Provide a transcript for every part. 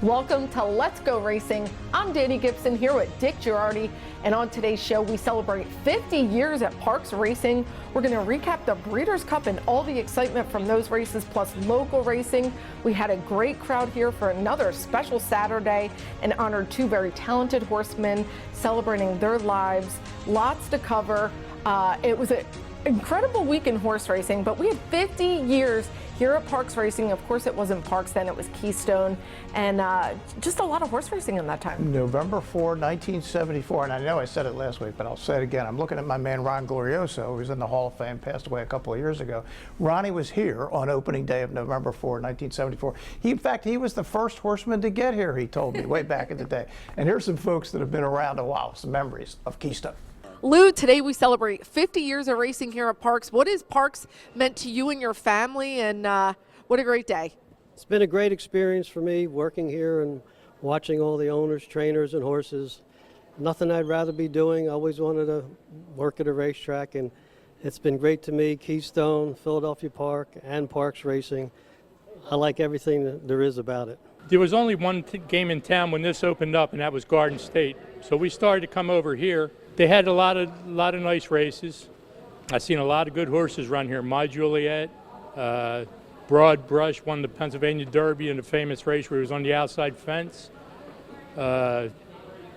Welcome to Let's Go Racing. I'm Dani Gibson here with Dick Jerardi, and on today's show we celebrate 50 years at Parx Racing. We're going to recap the Breeders' Cup and all the excitement from those races plus local racing. We had a great crowd here for another special Saturday and honored two very talented horsemen celebrating their lives. Lots to cover. It was an incredible week in horse racing, but we had 50 years here at Parx Racing. Of course, it wasn't Parx then, it was Keystone, and just a lot of horse racing in that time. November 4, 1974, and I know I said it last week, but I'll say it again. I'm looking at my man Ron Glorioso, who's in the Hall of Fame, passed away a couple of years ago. Ronnie was here on opening day of November 4, 1974. In fact, he was the first horseman to get here, he told me, way back in the day. And here's some folks that have been around a while, some memories of Keystone. Lou, today we celebrate 50 years of racing here at Parx. What has Parx meant to you and your family, and what a great day. It's been a great experience for me working here and watching all the owners, trainers, and horses. Nothing I'd rather be doing. I always wanted to work at a racetrack, and it's been great to me. Keystone, Philadelphia Park, and Parx Racing. I like everything that there is about it. There was only one game in town when this opened up, and that was Garden State. So we started to come over here. They had a lot of nice races. I've seen a lot of good horses run here. My Juliet, Broad Brush won the Pennsylvania Derby in a famous race where he was on the outside fence. The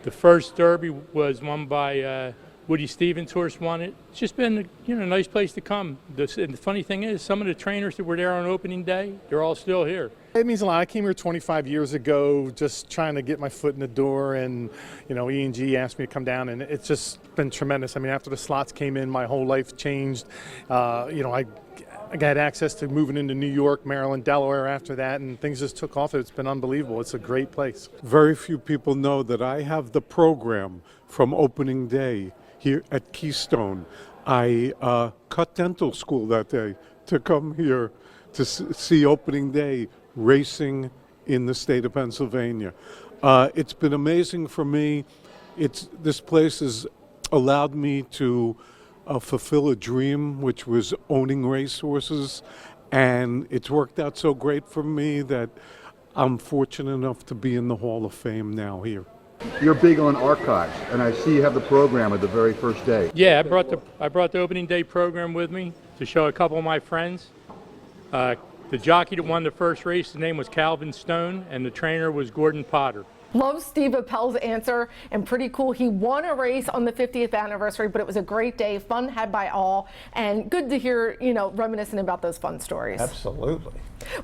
first Derby was won by Woody Stevens' horse won it. It's just been a nice place to come. And the funny thing is, some of the trainers that were there on opening day, they're all still here. It means a lot. I came here 25 years ago just trying to get my foot in the door, and E&G asked me to come down, and it's just been tremendous. I mean, after the slots came in, my whole life changed. I got access to moving into New York, Maryland, Delaware after that, and things just took off. It's been unbelievable. It's a great place. Very few people know that I have the program from opening day here at Keystone. I cut dental school that day to come here to see opening day racing in the state of Pennsylvania. It's been amazing for me. This place has allowed me to fulfill a dream, which was owning racehorses, and it's worked out so great for me that I'm fortunate enough to be in the Hall of Fame now here. You're big on archives, and I see you have the program at the very first day. Yeah, I brought the opening day program with me to show a couple of my friends. The jockey that won the first race, his name was Calvin Stone, and the trainer was Gordon Potter. Love Steve Appel's answer, and pretty cool. He won a race on the 50th anniversary, but it was a great day, fun had by all, and good to hear, reminiscing about those fun stories. Absolutely.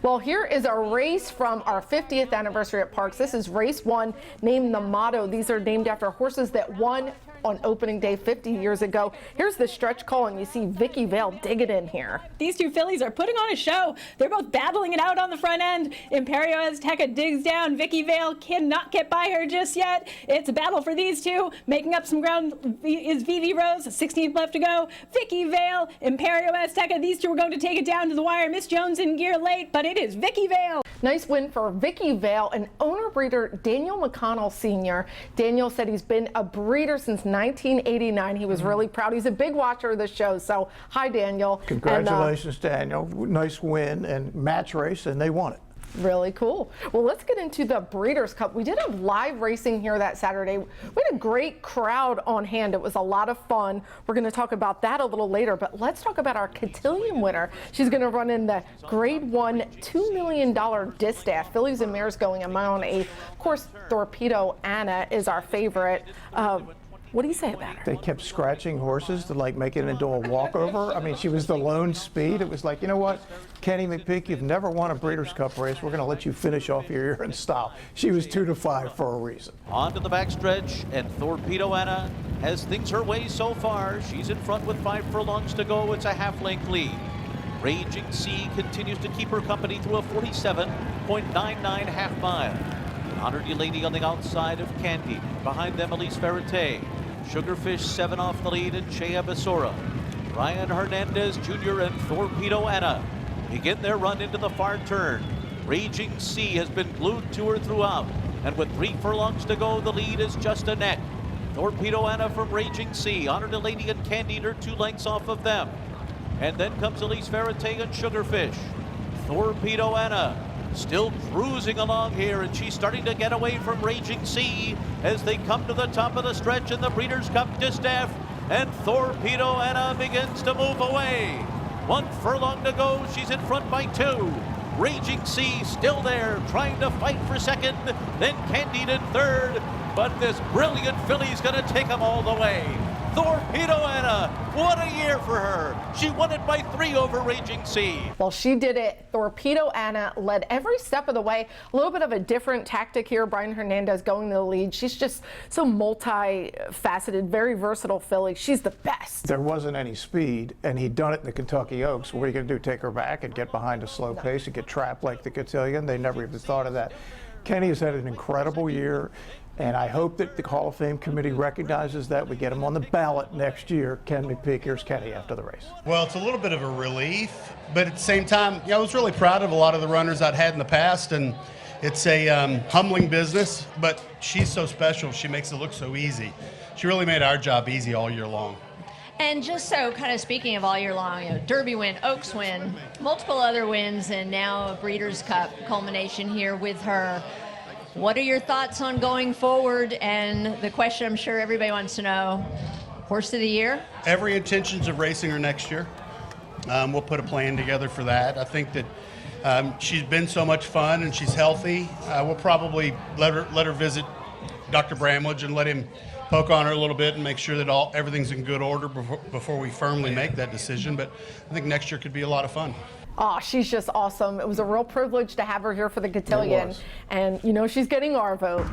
Well, here is a race from our 50th anniversary at Parx. This is race 1, named the Motto. These are named after horses that won on opening day 50 years ago. Here's the stretch call, and you see Vicky Vale digging in here. These two fillies are putting on a show. They're both battling it out on the front end. Imperio Azteca digs down. Vicky Vale cannot get by her just yet. It's a battle for these two. Making up some ground is Vivi Rose. 16th left to go. Vicky Vale, Imperio Azteca. These two are going to take it down to the wire. Miss Jones in gear late, but it is Vicky Vale. Nice win for Vicky Vale and owner breeder Daniel McConnell Sr. Daniel said he's been a breeder since 1989. He was really proud. He's a big watcher of the show. So hi, Daniel. Congratulations, Daniel. Nice win and match race, and they won it. Really cool. Well, let's get into the Breeders' Cup. We did have live racing here that Saturday. We had a great crowd on hand. It was a lot of fun. We're going to talk about that a little later, but let's talk about our cotillion winner. She's going to run in the Grade 1 $2 million distaff. Fillies and mares going a mile and 8. Of course, Torpedo Anna is our favorite. What do you say about her? They kept scratching horses to make it into a walkover. I mean, she was the lone speed. It was like, you know what, Kenny McPeak, you've never won a Breeders' Cup race. We're going to let you finish off your year in style. She was 2-5 for a reason. On to the backstretch, and Torpedo Anna has things her way so far. She's in front with 5 furlongs to go. It's a half-length lead. Raging Sea continues to keep her company through a 47.99 half mile. Honored Lady on the outside of Candy. Behind them, Elise Ferrate. Sugarfish 7 off the lead, and Shea Basura. Ryan Hernandez Jr. and Torpedo Anna begin their run into the far turn. Raging Sea has been glued to her throughout, and with 3 furlongs to go, the lead is just a neck. Torpedo Anna from Raging Sea. Honored Lady and Candy are 2 lengths off of them. And then comes Elise Ferrate and Sugarfish. Torpedo Anna still cruising along here, and she's starting to get away from Raging Sea as they come to the top of the stretch in the Breeders' Cup Distaff, and Torpedo Anna begins to move away. 1 furlong to go. She's in front by 2. Raging Sea still there, trying to fight for second, then Candide in third, but this brilliant filly's going to take them all the way. Torpedo Anna, what a year for her. She won it by 3 over Raging Sea. Well, she did it. Torpedo Anna led every step of the way. A little bit of a different tactic here. Brian Hernandez going to the lead. She's just so multifaceted, very versatile filly. She's the best. There wasn't any speed, and he'd done it in the Kentucky Oaks. What are you going to do, take her back and get behind a slow pace and get trapped like the Cotillion? They never even thought of that. Kenny has had an incredible year, and I hope that the Hall of Fame committee recognizes that. We get him on the ballot next year. Ken McPeak, here's Kenny after the race. Well, it's a little bit of a relief, but at the same time, I was really proud of a lot of the runners I'd had in the past, and it's a humbling business, but she's so special. She makes it look so easy. She really made our job easy all year long. And just so kind of speaking of all year long, Derby win, Oaks win, multiple other wins, and now a Breeders' Cup culmination here with her. What are your thoughts on going forward? And the question I'm sure everybody wants to know, Horse of the Year? Every intentions of racing her next year. We'll put a plan together for that. I think that she's been so much fun and she's healthy. We'll probably let her visit Dr. Bramlage and let him poke on her a little bit and make sure that everything's in good order before we firmly make that decision. But I think next year could be a lot of fun. Oh, she's just awesome. It was a real privilege to have her here for the Cotillion. And, you know, she's getting our vote.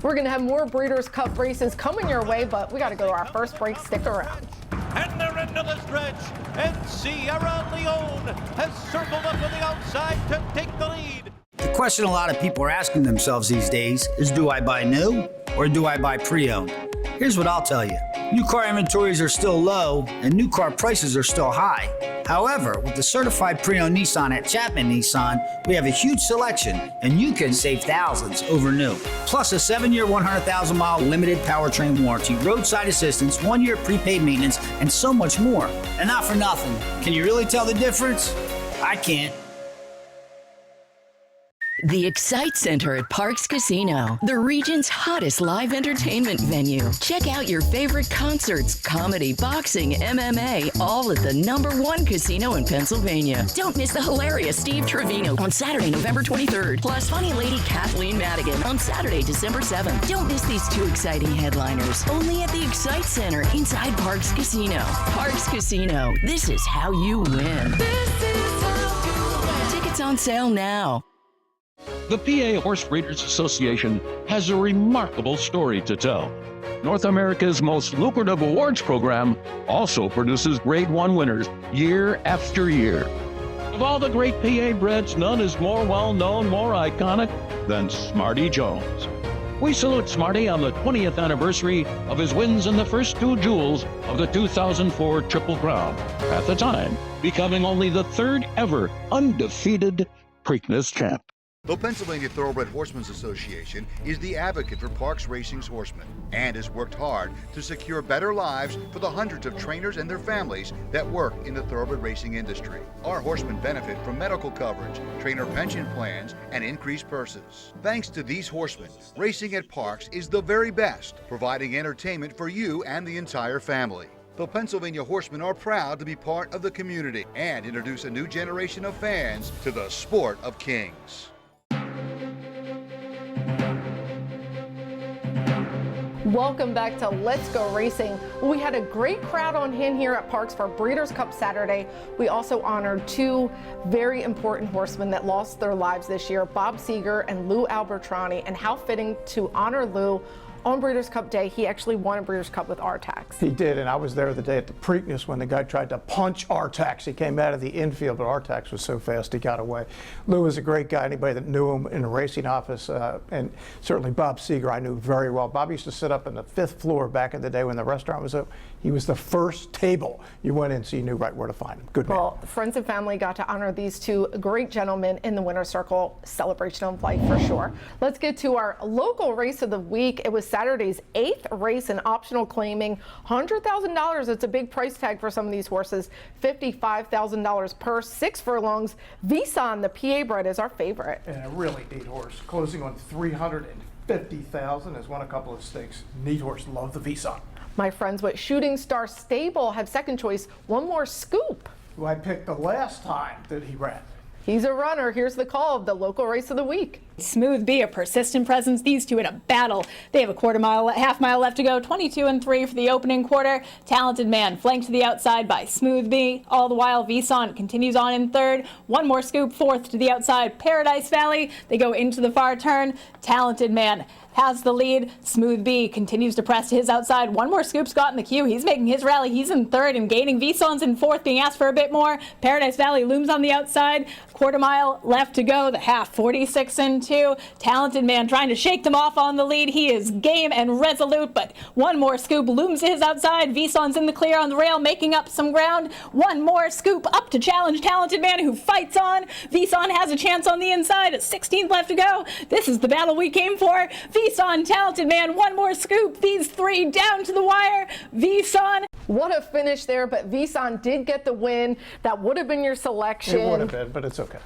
We're going to have more Breeders' Cup races coming your way, but we got to go to our first break. Stick around. And they're into the stretch, and Sierra Leone has circled up on the outside to take the lead. The question a lot of people are asking themselves these days is, do I buy new or do I buy pre-owned? Here's what I'll tell you. New car inventories are still low and new car prices are still high. However, with the certified pre-owned Nissan at Chapman Nissan, we have a huge selection and you can save thousands over new. Plus a 7-year, 100,000-mile limited powertrain warranty, roadside assistance, 1-year prepaid maintenance, and so much more. And not for nothing. Can you really tell the difference? I can't. The Excite Center at Parx Casino, the region's hottest live entertainment venue. Check out your favorite concerts, comedy, boxing, MMA, all at the #1 casino in Pennsylvania. Don't miss the hilarious Steve Trevino on Saturday, November 23rd, plus funny lady Kathleen Madigan on Saturday, December 7th. Don't miss these 2 exciting headliners, only at the Excite Center inside Parx Casino. Parx Casino, this is how you win. This is how you win. Tickets on sale now. The PA Horse Breeders Association has a remarkable story to tell. North America's most lucrative awards program also produces Grade 1 winners year after year. Of all the great PA breds, none is more well-known, more iconic than Smarty Jones. We salute Smarty on the 20th anniversary of his wins in the first 2 jewels of the 2004 Triple Crown, at the time becoming only the 3rd ever undefeated Preakness champ. The Pennsylvania Thoroughbred Horsemen's Association is the advocate for Parx Racing's horsemen and has worked hard to secure better lives for the hundreds of trainers and their families that work in the thoroughbred racing industry. Our horsemen benefit from medical coverage, trainer pension plans, and increased purses. Thanks to these horsemen, racing at Parx is the very best, providing entertainment for you and the entire family. The Pennsylvania Horsemen are proud to be part of the community and introduce a new generation of fans to the sport of kings. Welcome back to Let's Go Racing. We had a great crowd on hand here at Parx for Breeders' Cup Saturday. We also honored 2 very important horsemen that lost their lives this year, Bob Seger and Lou Albertrani, and how fitting to honor Lou. On Breeders' Cup Day, he actually won a Breeders' Cup with Artax. He did, and I was there the day at the Preakness when the guy tried to punch Artax. He came out of the infield, but Artax was so fast he got away. Lou was a great guy. Anybody that knew him in the racing office, and certainly Bob Seger I knew very well. Bob used to sit up on the 5th floor back in the day when the restaurant was open. He was the first table you went in, so you knew right where to find him. Good man. Well, friends and family got to honor these 2 great gentlemen in the winner's circle. Celebration of life for sure. Let's get to our local race of the week. It was Saturday's 8th race and optional claiming $100,000. It's a big price tag for some of these horses. $55,000 per 6 furlongs. Vison, the PA bred, is our favorite. And a really neat horse, closing on $350,000, has won a couple of stakes. Neat horse, love the Vison. My friends with Shooting Star Stable have second choice, One More Scoop, who I picked the last time that he ran. He's a runner. Here's the call of the local race of the week. Smooth B, a persistent presence. These two in a battle. They have a half mile left to go. 22-3 for the opening quarter. Talented Man flanked to the outside by Smooth B. All the while, Vison continues on in third. One More Scoop, fourth to the outside. Paradise Valley. They go into the far turn. Talented Man has the lead. Smooth B continues to press to his outside. One More Scoop's got in the queue. He's making his rally. He's in third and gaining. Vison's in fourth, being asked for a bit more. Paradise Valley looms on the outside. Quarter mile left to go. The half, 46-2. Talented Man trying to shake them off on the lead. He is game and resolute, but One More Scoop looms to his outside. Vison's in the clear on the rail, making up some ground. One More Scoop up to challenge Talented Man, who fights on. Vison has a chance on the inside. 16th left to go. This is the battle we came for. Vison, Talented Man, One More Scoop. These three down to the wire. Vison. What a finish there, but Vison did get the win. That would have been your selection. It would have been, but it's okay.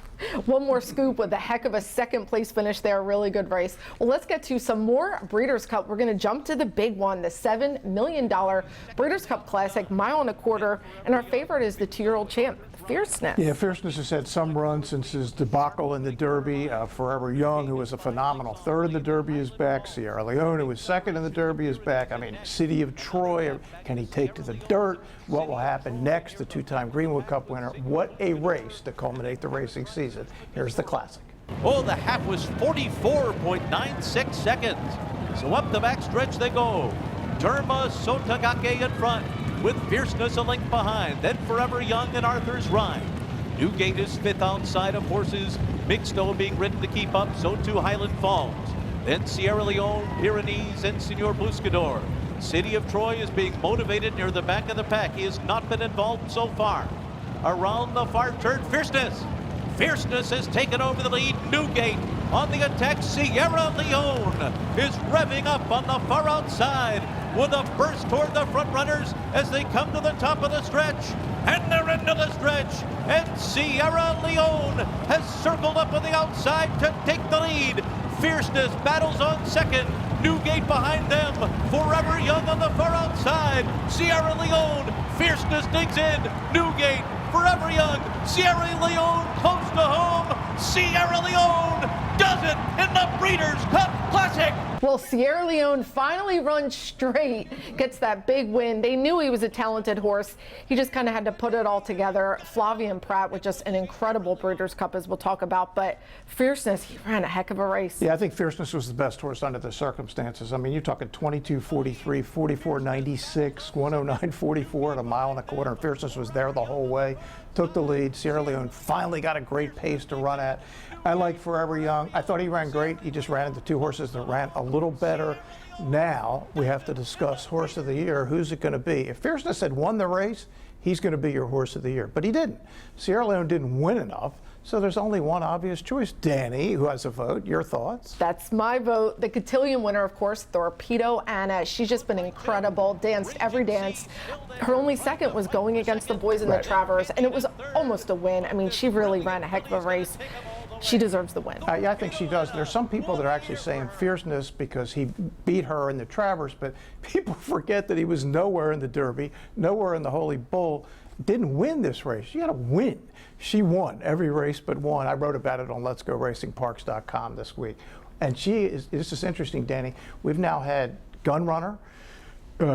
One More Scoop with a heck of a second place finish there. Really good race. Well, let's get to some more Breeders' Cup. We're going to jump to the big one, the $7 million Breeders' Cup Classic, 1.25 miles. And our favorite is the 2-year-old champ, Fierceness. Yeah, Fierceness has had some run since his debacle in the Derby. Forever Young, who was a phenomenal third in the Derby, is back. Sierra Leone, who was second in the Derby, is back. I mean, City of Troy, can he take to the dirt? What will happen next? The 2-time Greenwood Cup winner. What a race to culminate the racing season. Here's the Classic. Oh, the half was 44.96 seconds. So up the backstretch they go. Terma Sotagake in front, with Fierceness a length behind. Then Forever Young and Arthur's Rhyme. Newgate is fifth outside of horses. Mixto being ridden to keep up, so too Highland Falls. Then Sierra Leone, Pyrenees, and Senor Buscador. City of Troy is being motivated near the back of the pack. He has not been involved so far. Around the far turn, Fierceness. Fierceness has taken over the lead. Newgate on the attack. Sierra Leone is revving up on the far outside with a burst toward the front runners as they come to the top of the stretch. And they're into the stretch. And Sierra Leone has circled up on the outside to take the lead. Fierceness battles on second. Newgate behind them. Forever Young on the far outside. Sierra Leone. Fierceness digs in. Newgate. Forever Young. Sierra Leone close to home. Sierra Leone does it in the Breeders' Cup Classic. Well, Sierra Leone finally runs straight, gets that big win. They knew he was a talented horse. He just kind of had to put it all together. Flavian Pratt with just an incredible Breeders' Cup, as we'll talk about. But Fierceness, he ran a heck of a race. Yeah, I think Fierceness was the best horse under the circumstances. I mean, you're talking 22.43, 44.96, 109.44 at 1.25 miles. And Fierceness was there the whole way, took the lead. Sierra Leone finally got a great pace to run at. I like Forever Young. I thought he ran great. He just ran into two horses that ran a little better. Now we have to discuss Horse of the Year. Who's it going to be? If Fierceness had won the race, he's going to be your Horse of the Year. But he didn't. Sierra Leone didn't win enough. So there's only one obvious choice. Dani, who has a vote. Your thoughts? That's my vote. The cotillion winner, of course, Torpedo Anna. She's just been incredible. Danced every dance. Her only second was going against the boys in the Travers, and it was almost a win. I mean, she really ran a heck of a race. She deserves the win. Yeah, I think she does. There's some people that are actually saying Fierceness because he beat her in the Travers, but people forget that he was nowhere in the Derby, nowhere in the Holy Bull, didn't win this race. You got to win. She won every race but one. I wrote about it on Let'sGoRacingParx.com this week. And this is interesting, Dani. We've now had Gunrunner,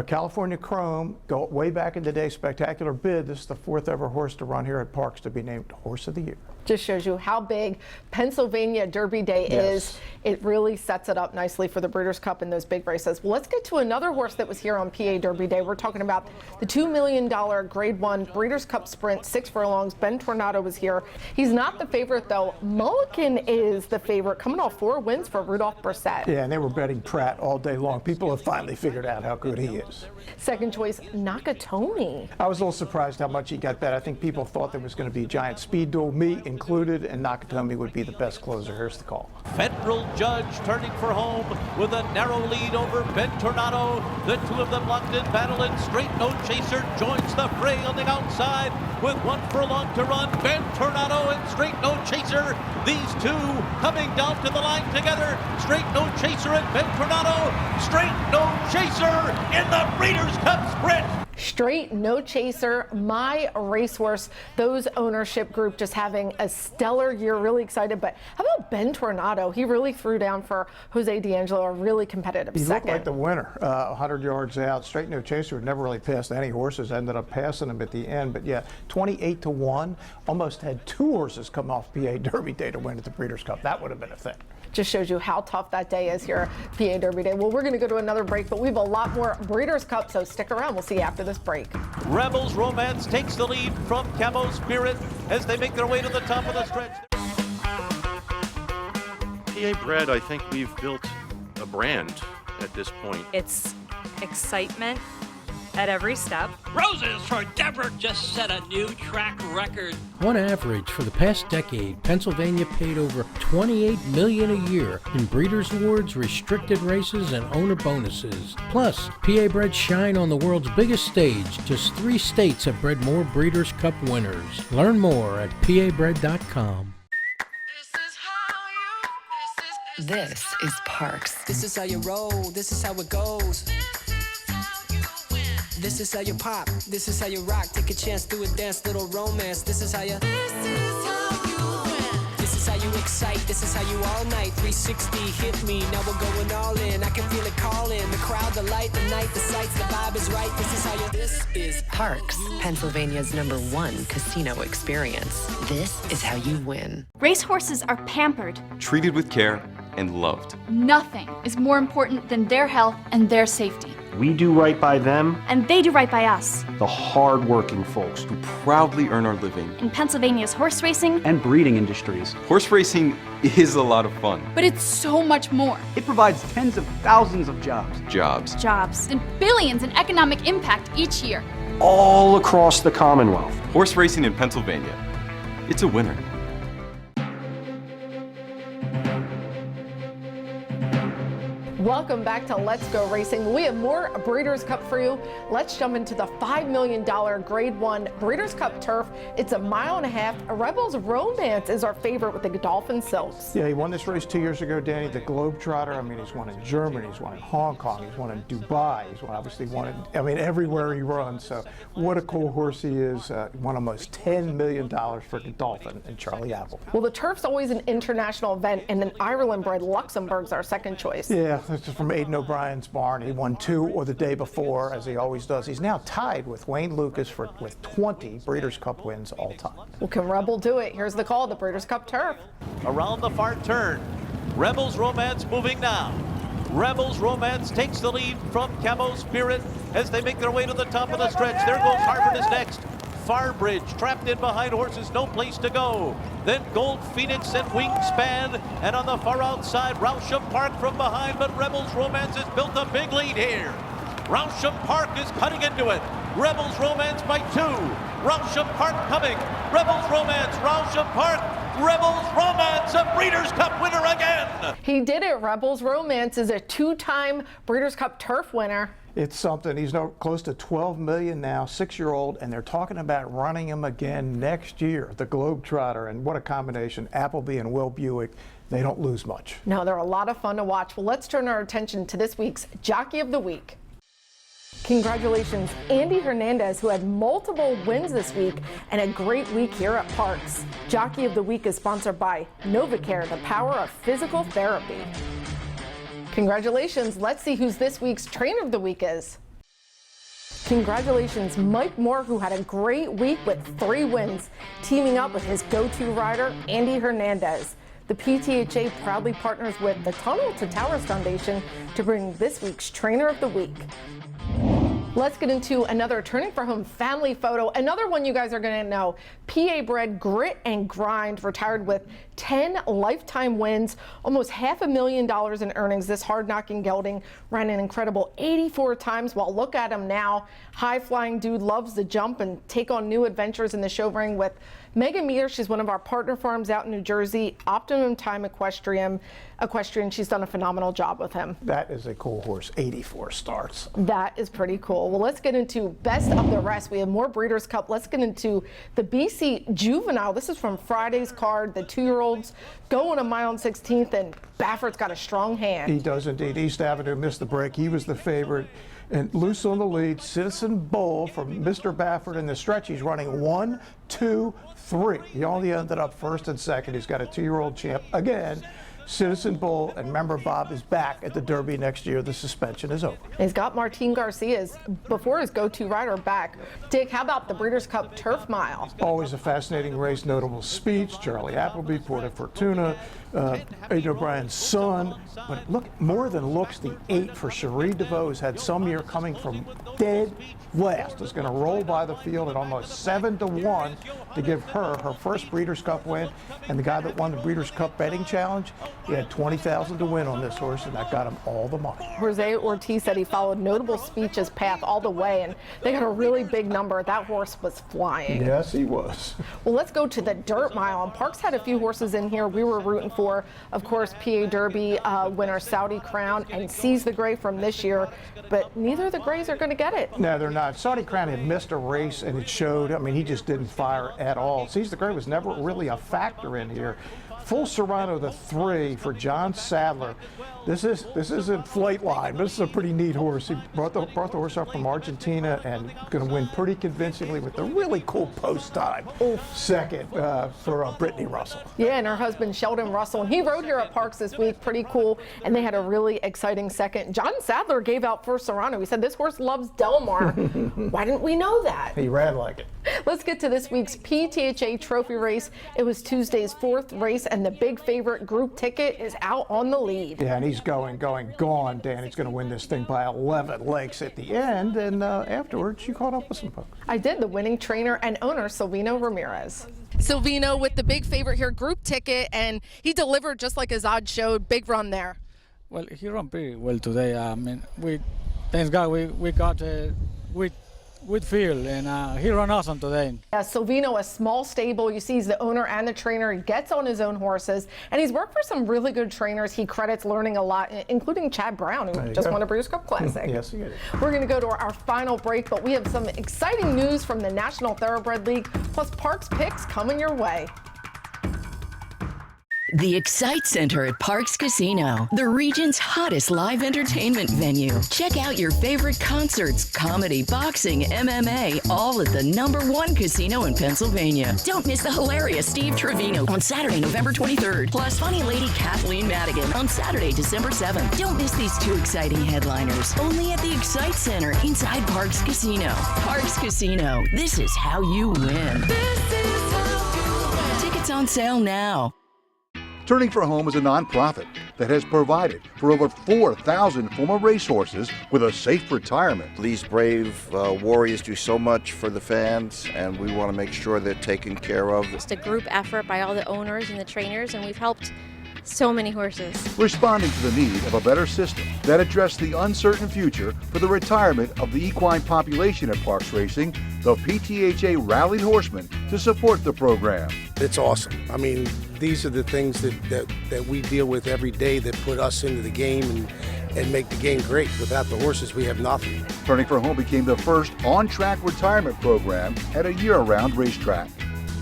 California Chrome, go way back in the day, Spectacular Bid. This is the fourth ever horse to run here at Parx to be named Horse of the Year. Just shows you how big Pennsylvania Derby Day is. It really sets it up nicely for the Breeders' Cup and those big races. Well, let's get to another horse that was here on PA Derby Day. We're talking about the $2 million Grade 1 Breeders' Cup Sprint, 6 furlongs. Ben Tornado was here. He's not the favorite, though. Mulligan is the favorite, coming off 4 wins for Rudolph Brissett. Yeah, and they were betting Pratt all day long. People have finally figured out how good he is. Second choice, Nakatomi. I was a little surprised how much he got bet. I think people thought there was going to be a giant speed duel. Me included, and Nakatomi would be the best closer. Here's the call. Federal Judge turning for home with a narrow lead over Ben Tornado. The two of them locked in battle, and Straight No Chaser joins the fray on the outside with 1 furlong to run. Ben Tornado and Straight No Chaser, these two coming down to the line together. Straight No Chaser and Ben Tornado. Straight No Chaser in the Breeders' Cup Sprint. Straight No Chaser, my racehorse. Those ownership group just having a stellar year, really excited. But how about Ben Tornado? He really threw down for Jose D'Angelo, a really competitive He second. looked like the winner, 100 yards out. Straight No Chaser had never really passed any horses, ended up passing him at the end. But yeah, 28-1, almost had 2 horses come off PA Derby Day to win at the Breeders' Cup. That would have been a thing. Just shows you how tough that day is here at PA Derby Day. Well, we're going to go to another break, but we have a lot more Breeders' Cup, so stick around. We'll see you after this break. Rebels Romance takes the lead from Camo Spirit as they make their way to the top of the stretch. PA Bred, I think we've built a brand at this point. It's excitement at every step. Roses for Deborah just set a new track record. On average, for the past decade, Pennsylvania paid over $28 million a year in Breeders' Awards, restricted races, and owner bonuses. Plus, PA Bred shine on the world's biggest stage. Just 3 states have bred more Breeders' Cup winners. Learn more at PABred.com. This is Parx. This is how you roll, this is how it goes. This is how you pop, this is how you rock. Take a chance, do a dance, little romance. This is how you. This is how you win. This is how you excite, this is how you all night. 360 hit me, now we're going all in. I can feel it calling, the crowd, the light, the night, the sights, the vibe is right. This is how you. This is Parx, Pennsylvania's #1 casino experience. This is how you win. Racehorses are pampered, treated with care, and loved. Nothing is more important than their health and their safety. We do right by them, and they do right by us. the hard-working folks who proudly earn our living in Pennsylvania's horse racing and breeding industries. Horse racing is a lot of fun. But it's so much more. It provides tens of thousands of jobs. Jobs, and billions in economic impact each year. All across the Commonwealth. Horse racing in Pennsylvania. It's a winner. Welcome back to Let's Go Racing. We have more Breeders' Cup for you. Let's jump into the $5 million Grade 1 Breeders' Cup Turf. It's a 1.5 miles. Rebels Romance is our favorite with the Godolphin Silks. Yeah, he won this race 2 years ago, Danny, the Globetrotter. I mean, he's won in Germany, he's won in Hong Kong, he's won in Dubai, he's obviously won in, everywhere he runs. So what a cool horse he is. Won almost $10 million for Godolphin and Charlie Apple. Well, the turf's always an international event, and an Ireland-bred Luxembourg's our second choice. Yeah, this is from Aidan O'Brien's barn. He won 2 or the day before, as he always does. He's now tied with Wayne Lucas with 20 Breeders' Cup wins all time. Well, can Rebel do it? Here's the call, the Breeders' Cup Turf. Around the far turn, Rebels Romance moving now. Rebels Romance takes the lead from Camo Spirit as they make their way to the top of the stretch. There goes Harvard is next. Farbridge trapped in behind horses, no place to go. Then Gold Phoenix and Wingspan, and on the far outside, Rousham Park from behind, but Rebels Romance has built a big lead here. Rousham Park is cutting into it. Rebels Romance by 2. Rousham Park coming. Rebels Romance, Rousham Park. Rebels Romance, a Breeders' Cup winner again. He did it. Rebels Romance is a 2-time Breeders' Cup Turf winner. It's something. He's close to $12 million now, 6-year-old, and they're talking about running him again next year, the Globetrotter. And what a combination. Appleby and Will Buick, they don't lose much. No, they're a lot of fun to watch. Well, let's turn our attention to this week's Jockey of the Week. Congratulations, Andy Hernandez, who had multiple wins this week and a great week here at Parx. Jockey of the Week is sponsored by NovaCare, the power of physical therapy. Congratulations. Let's see who's this week's Trainer of the Week is. Congratulations, Mike Moore, who had a great week with 3 wins, teaming up with his go-to rider, Andy Hernandez. The PTHA proudly partners with the Tunnel to Towers Foundation to bring this week's Trainer of the Week. Let's get into another Turning for Home family photo. Another one you guys are going to know. PA Bred Grit and Grind retired with 10 lifetime wins, almost $500,000 in earnings. This hard-knocking gelding ran an incredible 84 times. Well, look at him now. High-flying dude, loves to jump and take on new adventures in the show ring with Megan Meter, she's one of our partner farms out in New Jersey, Optimum Time Equestrian. She's done a phenomenal job with him. That is a cool horse, 84 starts. That is pretty cool. Well, let's get into best of the rest. We have more Breeders' Cup. Let's get into the BC Juvenile. This is from Friday's card. The 2-year-olds go on a mile and 16th, and Baffert's got a strong hand. He does indeed. East Avenue missed the break. He was the favorite. And loose on the lead, Citizen Bull from Mr. Baffert in the stretch. He's running 1, 2, 3. He only ended up first and second. He's got a 2-year-old champ again. Citizen Bull, and remember, Bob is back at the Derby next year. The suspension is over. He's got Martin Garcia's before his go-to rider back. Dick, how about the Breeders' Cup Turf Mile? Always a fascinating race, notable speech. Charlie Appleby, Porta Fortuna, Adrian O'Brien's son. But look, more than looks, the 8 for Cherie DeVoe has had some year coming from dead last. Is going to roll by the field at almost 7-1 to give her first Breeders' Cup win. And the guy that won the Breeders' Cup betting challenge, he had $20,000 to win on this horse, and that got him all the money. Jose Ortiz said he followed notable speech's path all the way, and they got a really big number. That horse was flying. Yes, he was. Well, let's go to the Dirt Mile. And Parx had a few horses in here we were rooting for. Of course, PA Derby winner Saudi Crown and Seize the Gray from this year, but neither of the Grays are going to get it. No, they're not. Saudi Crown had missed a race, and it showed. I mean, he just didn't fire at all. Seize the Gray was never really a factor in here. Full Serrano, the 3 for John Sadler. This isn't Flight Line, but this is a pretty neat horse. He brought the horse up from Argentina and going to win pretty convincingly with a really cool post time. Second for Brittany Russell. Yeah, and her husband Sheldon Russell, and he rode here at Parx this week. Pretty cool, and they had a really exciting second. John Sadler gave out for Serrano. He said this horse loves Del Mar. Why didn't we know that? He ran like it. Let's get to this week's PTHA Trophy race. It was Tuesday's 4th race, and the big favorite Group Ticket is out on the lead. Yeah, and he's gone, Dan. He's going to win this thing by 11 lengths at the end, and afterwards you caught up with some folks. I did. The winning trainer and owner, Silvino Ramirez. Silvino with the big favorite here, Group Ticket, and he delivered just like his odds showed. Big run there. Well, he ran pretty well today. I mean, thanks God, we got with feel, and he ran awesome today. Yeah, Silvino, a small stable. You see he's the owner and the trainer. He gets on his own horses, and he's worked for some really good trainers. He credits learning a lot, including Chad Brown, who just won a Breeders' Cup Classic. Yes, he did. We're going to go to our final break, but we have some exciting news from the National Thoroughbred League, plus Parx picks coming your way. The Excite Center at Parx Casino, the region's hottest live entertainment venue. Check out your favorite concerts, comedy, boxing, MMA, all at the #1 casino in Pennsylvania. Don't miss the hilarious Steve Trevino on Saturday, November 23rd, plus funny lady Kathleen Madigan on Saturday, December 7th. Don't miss these 2 exciting headliners, only at the Excite Center inside Parx Casino. Parx Casino, this is how you win. This is how you win. Tickets on sale now. Turning for Home is a nonprofit that has provided for over 4,000 former racehorses with a safe retirement. These brave warriors do so much for the fans, and we want to make sure they're taken care of. It's a group effort by all the owners and the trainers, and we've helped so many horses. Responding to the need of a better system that addressed the uncertain future for the retirement of the equine population at Parx Racing, the PTHA rallied horsemen to support the program. It's awesome. I mean, these are the things that we deal with every day that put us into the game and make the game great. Without the horses, we have nothing. Turning for Home became the first on-track retirement program at a year-round racetrack.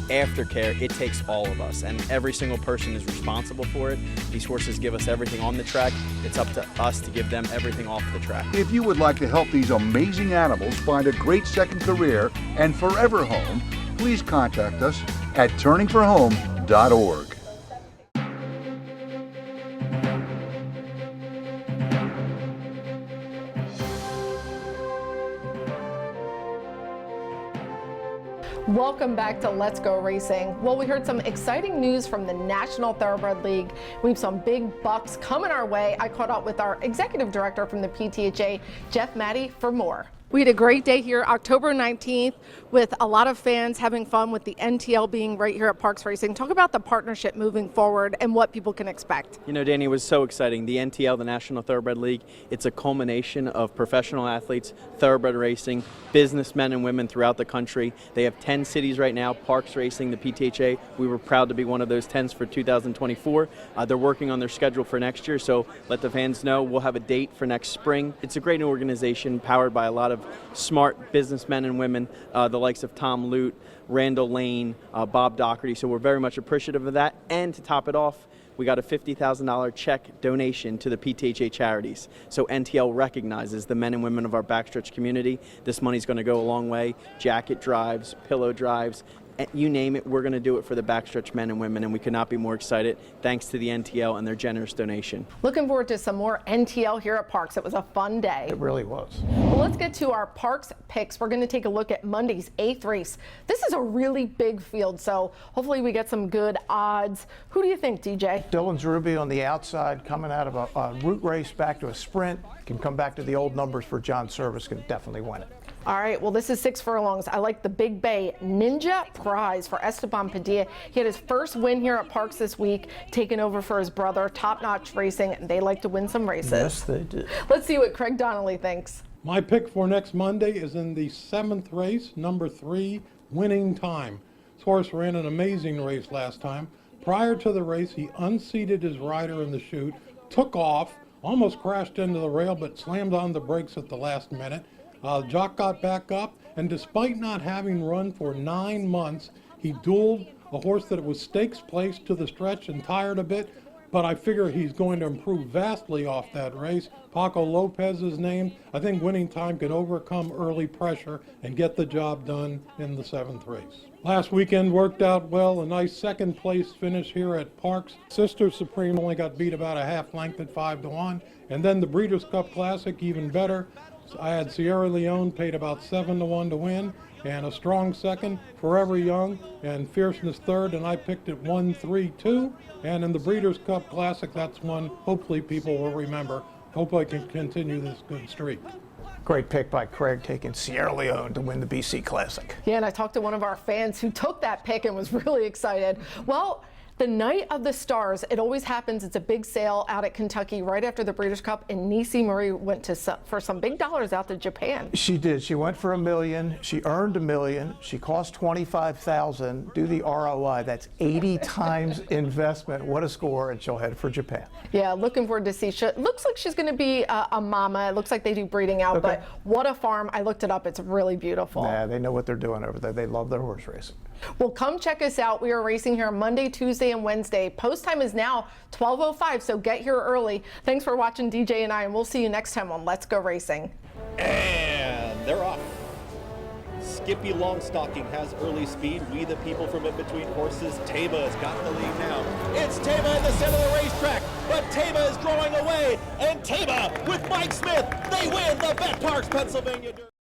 Aftercare, it takes all of us, and every single person is responsible for it. These horses give us everything on the track. It's up to us to give them everything off the track. If you would like to help these amazing animals find a great second career and forever home, please contact us at turningforhome.org. Welcome back to Let's Go Racing. Well, we heard some exciting news from the National Thoroughbred League. We have some big bucks coming our way. I caught up with our executive director from the PTHA, Jeff Maddie, for more. We had a great day here, October 19th, with a lot of fans having fun with the NTL being right here at Parx Racing. Talk about the partnership moving forward and what people can expect. You know, Dani, it was so exciting. The NTL, the National Thoroughbred League, it's a culmination of professional athletes, thoroughbred racing, businessmen and women throughout the country. They have 10 cities right now, Parx Racing, the PTHA. We were proud to be one of those 10s for 2024. They're working on their schedule for next year, so let the fans know we'll have a date for next spring. It's a great new organization powered by a lot of smart businessmen and women, the likes of Tom Lute, Randall Lane, Bob Doherty. So we're very much appreciative of that. And to top it off, we got a $50,000 check donation to the PTHA charities. So NTL recognizes the men and women of our backstretch community. This money's going to go a long way. Jacket drives, pillow drives, you name it, we're going to do it for the backstretch men and women, and we could not be more excited thanks to the NTL and their generous donation. Looking forward to some more NTL here at Parx. It was a fun day. It really was. Well, let's get to our Parx picks. We're going to take a look at Monday's 8th race. This is a really big field, so hopefully we get some good odds. Who do you think, DJ? Dylan's Ruby on the outside, coming out of a route race back to a sprint, can come back to the old numbers for John Service, can definitely win it. All right, well, this is 6 furlongs. I like the Big Bay Ninja Prize for Esteban Padilla. He had his first win here at Parx this week, taking over for his brother, Top Notch Racing, and they like to win some races. Yes, they do. Let's see what Craig Donnelly thinks. My pick for next Monday is in the 7th race, number 3, Winning Time. This horse ran an amazing race last time. Prior to the race, he unseated his rider in the chute, took off, almost crashed into the rail, but slammed on the brakes at the last minute. Jock got back up, and despite not having run for 9 months, he dueled a horse that was stakes placed to the stretch and tired a bit, but I figure he's going to improve vastly off that race. Paco Lopez is named. I think Winning Time can overcome early pressure and get the job done in the 7th race. Last weekend worked out well, a nice 2nd place finish here at Parx. Sister Supreme only got beat about a half length at 5-1, and then the Breeders' Cup Classic, even better. I had Sierra Leone paid about 7-1 to win, and a strong 2nd, Forever Young, and Fierceness 3rd, and I picked it 1-3-2. And in the Breeders' Cup Classic, that's one hopefully people will remember. Hope I can continue this good streak. Great pick by Craig, taking Sierra Leone to win the BC Classic. Yeah, and I talked to one of our fans who took that pick and was really excited. Well, the Night of the Stars, it always happens. It's a big sale out at Kentucky right after the Breeders' Cup, and Nisi Marie went for some big dollars out to Japan. She did. She went for $1 million. She earned $1 million. She cost $25,000. Do the ROI. That's 80 times investment. What a score! And she'll head for Japan. Yeah, looking forward to see. Looks like she's going to be a mama. It looks like they do breeding out, but what a farm! I looked it up. It's really beautiful. Yeah, they know what they're doing over there. They love their horse racing. Well, come check us out. We are racing here Monday, Tuesday, and Wednesday. Post time is now 12:05, so get here early. Thanks for watching DJ and I, and we'll see you next time on Let's Go Racing. And they're off. Skippy Longstocking has early speed. We the people from in between horses. Taba has got the lead now. It's Taba in the center of the racetrack, but Taba is drawing away, and Taba with Mike Smith, they win the Bet Parx Pennsylvania Derby.